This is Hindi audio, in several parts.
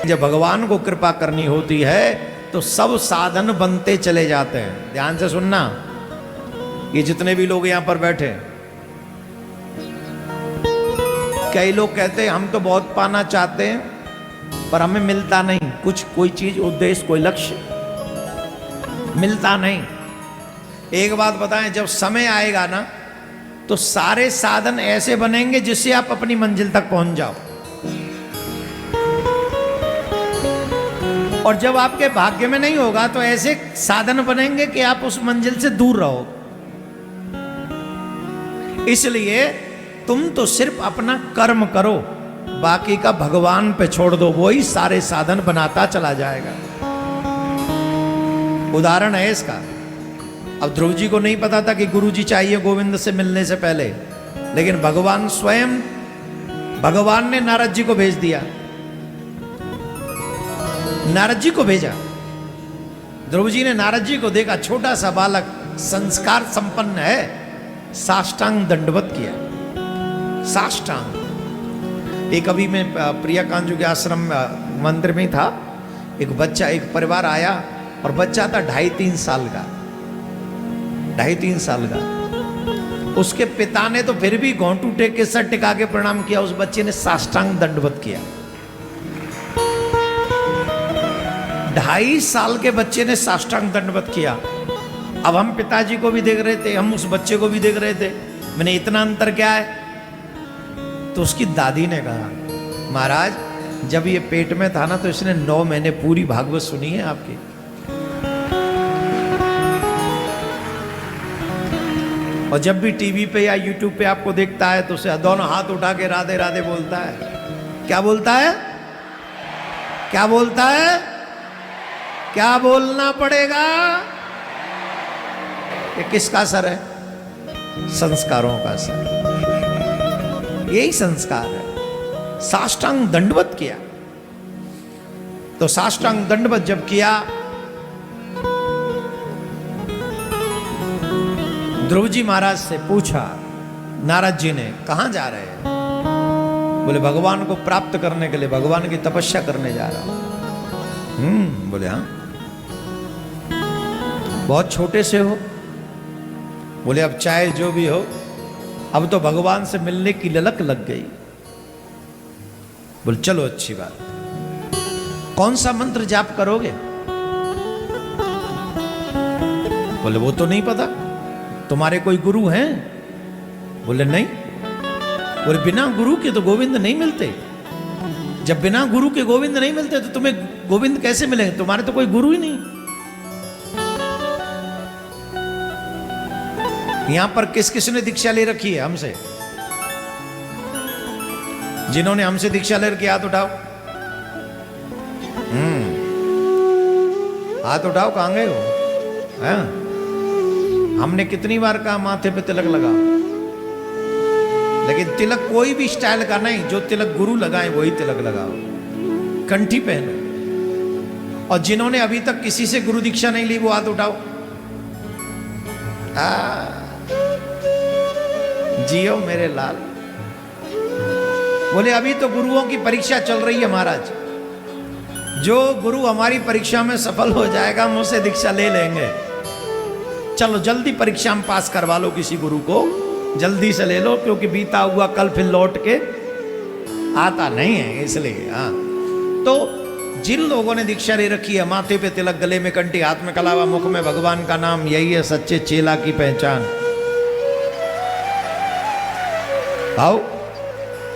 जब भगवान को कृपा करनी होती है तो सब साधन बनते चले जाते हैं। ध्यान से सुनना, ये जितने भी लोग यहां पर बैठे, कई लोग कहते हैं हम तो बहुत पाना चाहते हैं पर हमें मिलता नहीं, कुछ कोई चीज, उद्देश्य, कोई लक्ष्य मिलता नहीं। एक बात बताएं, जब समय आएगा ना तो सारे साधन ऐसे बनेंगे जिससे आप अपनी मंजिल तक पहुंच जाओ, और जब आपके भाग्य में नहीं होगा तो ऐसे साधन बनेंगे कि आप उस मंजिल से दूर रहो। इसलिए तुम तो सिर्फ अपना कर्म करो, बाकी का भगवान पे छोड़ दो, वो ही सारे साधन बनाता चला जाएगा। उदाहरण है इसका। अब ध्रुव जी को नहीं पता था कि गुरु जी चाहिए गोविंद से मिलने से पहले, लेकिन भगवान स्वयं, भगवान ने नारद जी को भेज दिया, नारद जी को भेजा। ध्रुव जी ने नारद जी को देखा, छोटा सा बालक, संस्कार संपन्न है, साष्टांग दंडवत किया, साष्टांग। एक अभी मैं प्रिया कांजू के आश्रम मंदिर में था, एक बच्चा, एक परिवार आया और बच्चा था 2.5-3 साल का, 2.5-3 साल का। उसके पिता ने तो फिर भी घोंटू टेक के सर टिका के प्रणाम किया, उस बच्चे ने साष्टांग दंडवत किया। 2.5 साल के बच्चे ने साष्टांग दंडवत किया। अब हम पिताजी को भी देख रहे थे, हम उस बच्चे को भी देख रहे थे, मैंने इतना अंतर क्या है? तो उसकी दादी ने कहा, महाराज जब ये पेट में था ना तो इसने 9 महीने पूरी भागवत सुनी है आपकी। और जब भी टीवी पे या यूट्यूब पे आपको देखता है तो उसे दोनों हाथ उठा के राधे राधे बोलता है। क्या बोलता है? क्या बोलता है? क्या बोलना पड़ेगा? ये किसका असर है? संस्कारों का असर। यही संस्कार है। साष्टांग दंडवत किया। तो साष्टांग दंडवत जब किया, ध्रुव जी महाराज से पूछा नारद जी ने, कहां जा रहे हैं? बोले भगवान को प्राप्त करने के लिए, भगवान की तपस्या करने जा रहा हूं। बोले हाँ। बहुत छोटे से हो? बोले अब चाहे जो भी हो, अब तो भगवान से मिलने की ललक लग गई। बोले चलो अच्छी बात। कौन सा मंत्र जाप करोगे? बोले वो तो नहीं पता। तुम्हारे कोई गुरु हैं? बोले नहीं। बोले बिना गुरु के तो गोविंद नहीं मिलते। जब बिना गुरु के गोविंद नहीं मिलते तो तुम्हें गोविंद कैसे मिलेंगे? तुम्हारे तो कोई गुरु ही नहीं। यहां पर किस किस ने दीक्षा ले रखी है हमसे? जिन्होंने हमसे दीक्षा ले रखी हाथ उठाओ। हाथ उठाओ, कहां गए हो? हाँ? हमने कितनी बार कहा माथे पे तिलक लगाओ, लेकिन तिलक कोई भी स्टाइल का नहीं, जो तिलक गुरु लगाए वही तिलक लगाओ। कंठी पहनो। और जिन्होंने अभी तक किसी से गुरु दीक्षा नहीं ली वो हाथ उठाओ। जियो मेरे लाल। बोले अभी तो गुरुओं की परीक्षा चल रही है महाराज, जो गुरु हमारी परीक्षा में सफल हो जाएगा हम उससे दीक्षा ले लेंगे। चलो जल्दी परीक्षा में पास करवा लो, किसी गुरु को जल्दी से ले लो, क्योंकि बीता हुआ कल फिर लौट के आता नहीं है, इसलिए। हाँ, तो जिन लोगों ने दीक्षा ले रखी है, माथे पे तिलक, गले में कंठी, हाथ में कलावा, मुख में भगवान का नाम, यही है सच्चे चेला की पहचान। आओ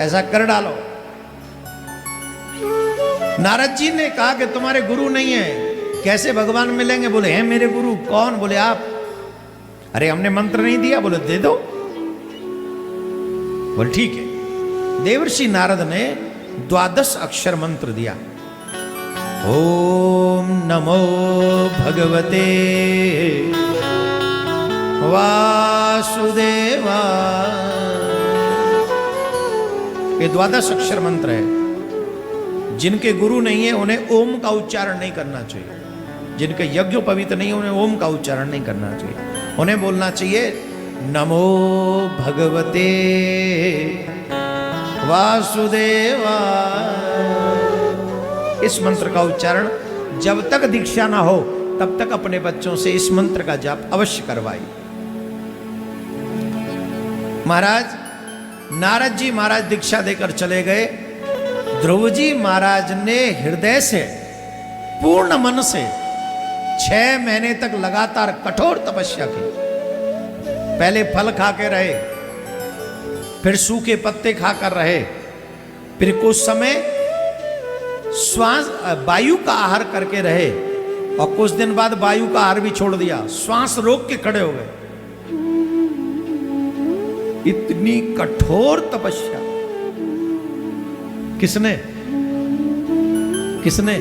ऐसा कर डालो। नारद जी ने कहा कि तुम्हारे गुरु नहीं है, कैसे भगवान मिलेंगे? बोले हैं मेरे गुरु। कौन? बोले आप। अरे हमने मंत्र नहीं दिया। बोले दे दो। बोले ठीक है। देवर्षि नारद ने 12 अक्षर मंत्र दिया। ओम नमो भगवते वासुदेवाय। ये 12 अक्षर मंत्र है। जिनके गुरु नहीं है उन्हें ओम का उच्चारण नहीं करना चाहिए। जिनके यज्ञोपवीत नहीं है उन्हें ओम का उच्चारण नहीं करना चाहिए। उन्हें बोलना चाहिए नमो भगवते वासुदेवाय। इस मंत्र का उच्चारण जब तक दीक्षा ना हो तब तक अपने बच्चों से इस मंत्र का जाप अवश्य करवाइए। महाराज नारद जी महाराज दीक्षा देकर चले गए। ध्रुव जी महाराज ने हृदय से पूर्ण मन से 6 महीने तक लगातार कठोर तपस्या की। पहले फल खा के रहे, फिर सूखे पत्ते खाकर रहे, फिर कुछ समय श्वास वायु का आहार करके रहे और कुछ दिन बाद वायु का आहार भी छोड़ दिया, श्वास रोक के खड़े हो गए। इतनी कठोर तपस्या किसने किसने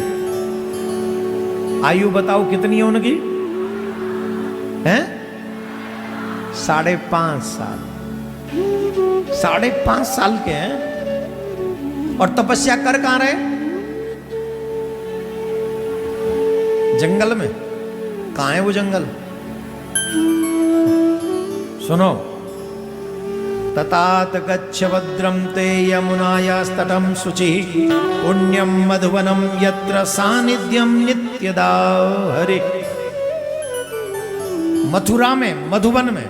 आयु बताओ कितनी है उनकी? हैं? 5.5 साल। 5.5 साल के हैं और तपस्या कर कहां रहे? जंगल में। कहां है वो जंगल? सुनो, ततात गच्छ भद्रं ते यमुनायास्तटं शुचिः पुण्यं मधुवनं यत्र सानिध्यं नित्यदा हरे। मथुरा में, मधुवन में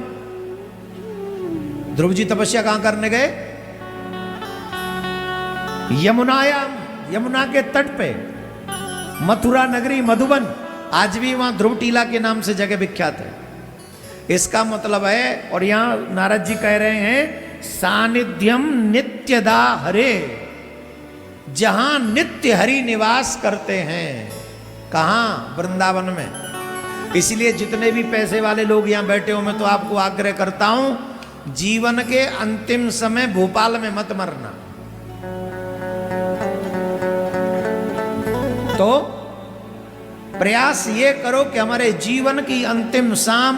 ध्रुव जी तपस्या कहां करने गए? यमुना के तट पे मथुरा नगरी मधुबन, आज भी वहां ध्रुव टीला के नाम से जगह विख्यात है। इसका मतलब है, और यहां नारद जी कह रहे हैं, सानिध्यम नित्यदा हरे, जहां नित्य हरि निवास करते हैं। कहां? वृंदावन में। इसलिए जितने भी पैसे वाले लोग यहां बैठे हो, मैं तो आपको आग्रह करता हूं, जीवन के अंतिम समय भोपाल में मत मरना। तो प्रयास ये करो कि हमारे जीवन की अंतिम शाम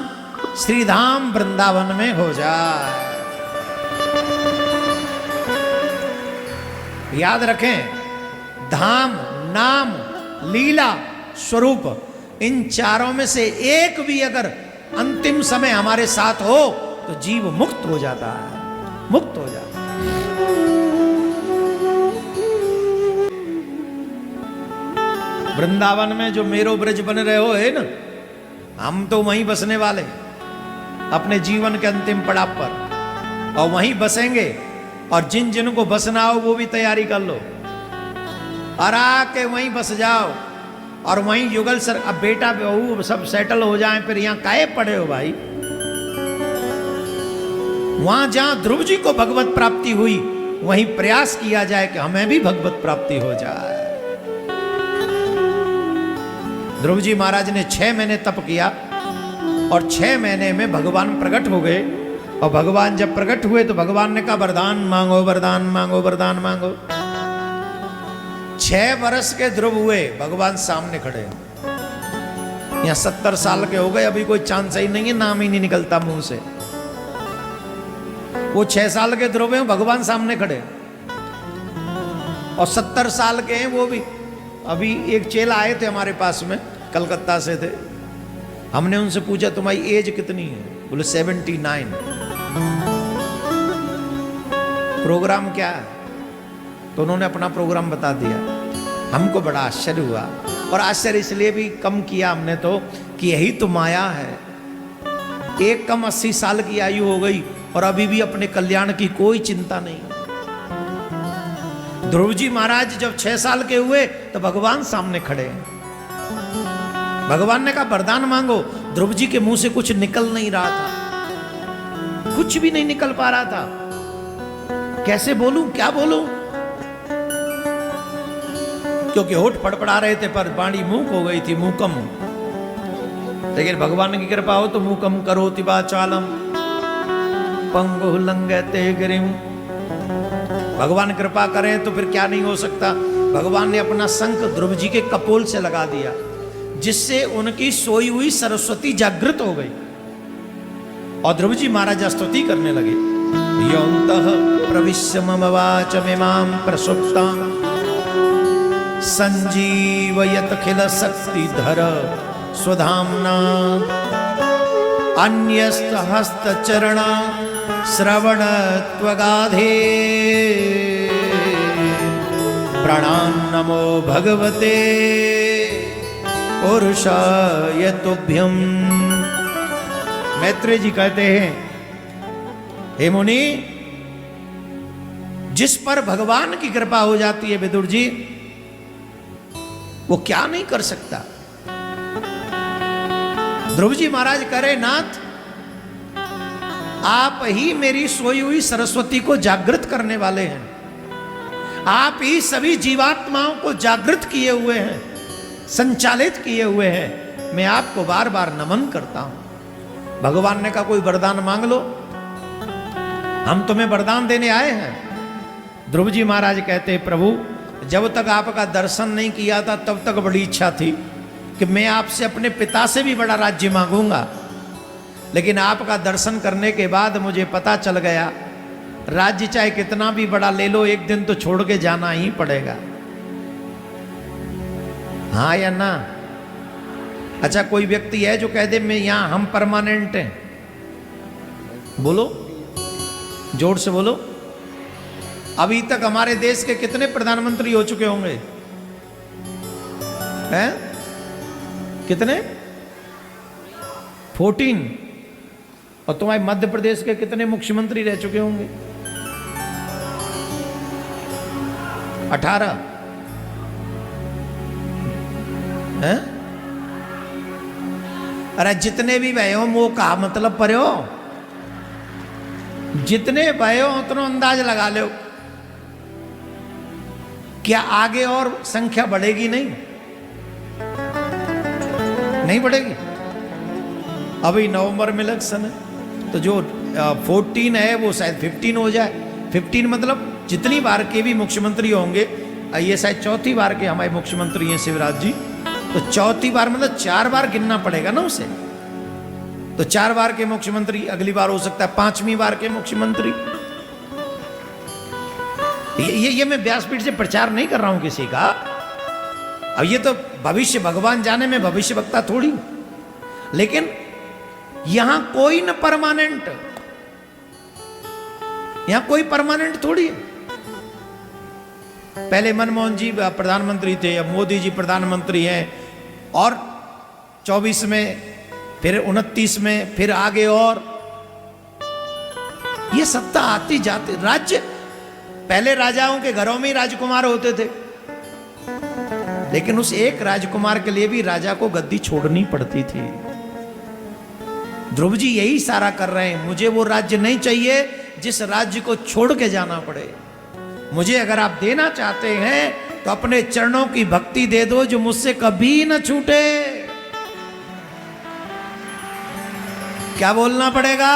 श्रीधाम वृंदावन में हो जाए। याद रखें, धाम, नाम, लीला, स्वरूप, इन चारों में से एक भी अगर अंतिम समय हमारे साथ हो तो जीव मुक्त हो जाता है, मुक्त हो जाता है। वृंदावन में जो मेरो ब्रज बन रहे हो है ना, हम तो वहीं बसने वाले अपने जीवन के अंतिम पड़ाव पर, और वहीं बसेंगे। और जिन जिनको बसना हो वो भी तैयारी कर लो और आके वहीं बस जाओ और वहीं युगल सर। अब बेटा बहू सब सेटल हो जाएं, फिर यहां काहे पड़े हो भाई? वहां जहां ध्रुव जी को भगवत प्राप्ति हुई, वहीं प्रयास किया जाए कि हमें भी भगवत प्राप्ति हो जाए। ध्रुव जी महाराज ने 6 महीने तप किया और 6 महीने में भगवान प्रकट हो गए। और भगवान जब प्रकट हुए तो भगवान ने कहा, वरदान मांगो, वरदान मांगो, वरदान मांगो। 6 वर्ष के ध्रुव हुए, भगवान सामने खड़े। यहां 70 साल के हो गए, अभी कोई चांस ही नहीं है, नाम ही नहीं निकलता मुंह से। वो 6 साल के ध्रुव हैं, भगवान सामने खड़े। और 70 साल के हैं वो भी। अभी एक चेला आए थे हमारे पास में, कलकत्ता से थे। हमने उनसे पूछा, तुम्हारी एज कितनी है? बोले 79। प्रोग्राम क्या है? तो उन्होंने अपना प्रोग्राम बता दिया। हमको बड़ा आश्चर्य हुआ, और आश्चर्य इसलिए भी कम किया हमने तो कि यही तो माया है। एक कम 80 साल की आयु हो गई और अभी भी अपने कल्याण की कोई चिंता नहीं। ध्रुव जी महाराज जब 6 साल के हुए तो भगवान सामने खड़े हैं। भगवान ने कहा, वरदान मांगो। ध्रुव जी के मुंह से कुछ निकल नहीं रहा था, कुछ भी नहीं निकल पा रहा था। कैसे बोलूं, क्या बोलूं? क्योंकि होठ फड़फड़ा रहे थे पर वाणी मूक हो गई थी, मूकम। लेकिन भगवान की कृपा हो तो मूकम करोति वाचालम पंगुः लंघयते गिरिम। भगवान कृपा करें तो फिर क्या नहीं हो सकता। भगवान ने अपना शंख ध्रुव जी के कपोल से लगा दिया, जिससे उनकी सोई हुई सरस्वती जागृत हो गई और ध्रुव जी महाराज स्तुति करने लगे। योऽन्तः प्रविश्य मम वाचमिमां प्रसुप्तां संजीवयत्खिल शक्तिधर स्वधाम्ना अन्यस्तहस्तचरण श्रवण त्वगाधे प्रणाम नमो भगवते पुरुषाय तुभ्यम। मैत्रेय जी कहते हैं, हे मुनि, जिस पर भगवान की कृपा हो जाती है विदुर जी, वो क्या नहीं कर सकता। ध्रुव जी महाराज करे, नाथ आप ही मेरी सोई हुई सरस्वती को जागृत करने वाले हैं, आप ही सभी जीवात्माओं को जागृत किए हुए हैं, संचालित किए हुए हैं। मैं आपको बार बार नमन करता हूं। भगवान ने कहा, कोई वरदान मांग लो, हम तुम्हें वरदान देने आए हैं। ध्रुव जी महाराज कहते हैं, प्रभु जब तक आपका दर्शन नहीं किया था तब तक बड़ी इच्छा थी कि मैं आपसे अपने पिता से भी बड़ा राज्य मांगूंगा, लेकिन आपका दर्शन करने के बाद मुझे पता चल गया, राज्य चाहे कितना भी बड़ा ले लो, एक दिन तो छोड़ के जाना ही पड़ेगा। हाँ या ना? अच्छा, कोई व्यक्ति है जो कह दे मैं यहां हम परमानेंट हैं? बोलो, जोर से बोलो। अभी तक हमारे देश के कितने प्रधानमंत्री हो चुके होंगे? हैं? कितने? 14। और तुम्हारे मध्य प्रदेश के कितने मुख्यमंत्री रह चुके होंगे? 18। हैं? अरे जितने भी भय हो, वो कहा मतलब पर हो, जितने भय हो उतना अंदाज लगा लो, क्या आगे और संख्या बढ़ेगी? नहीं, नहीं बढ़ेगी। अभी नवंबर में इलेक्शन है, तो जो 14 है वो शायद 15 हो जाए। 15 मतलब जितनी बार के भी मुख्यमंत्री होंगे, ये शायद चौथी बार के हमारे मुख्यमंत्री हैं शिवराज जी, तो चौथी बार मतलब 4 बार गिनना पड़ेगा ना उसे। तो 4 बार के मुख्यमंत्री, अगली बार हो सकता है 5वीं बार के मुख्यमंत्री। ये मैं व्यासपीठ से प्रचार नहीं कर रहा हूं किसी का। अब ये तो भविष्य भगवान जाने, में भविष्य वक्ता थोड़ी। लेकिन यहां कोई न परमानेंट, यहां कोई परमानेंट थोड़ी है। पहले मनमोहन जी प्रधानमंत्री थे, अब मोदी जी प्रधानमंत्री हैं, और 24 में, फिर 29 में, फिर आगे। और ये सत्ता आती जाती। राज्य पहले राजाओं के घरों में ही राजकुमार होते थे, लेकिन उस एक राजकुमार के लिए भी राजा को गद्दी छोड़नी पड़ती थी। ध्रुव जी यही सारा कर रहे हैं, मुझे वो राज्य नहीं चाहिए जिस राज्य को छोड़ के जाना पड़े। मुझे अगर आप देना चाहते हैं तो अपने चरणों की भक्ति दे दो, जो मुझसे कभी न छूटे। क्या बोलना पड़ेगा?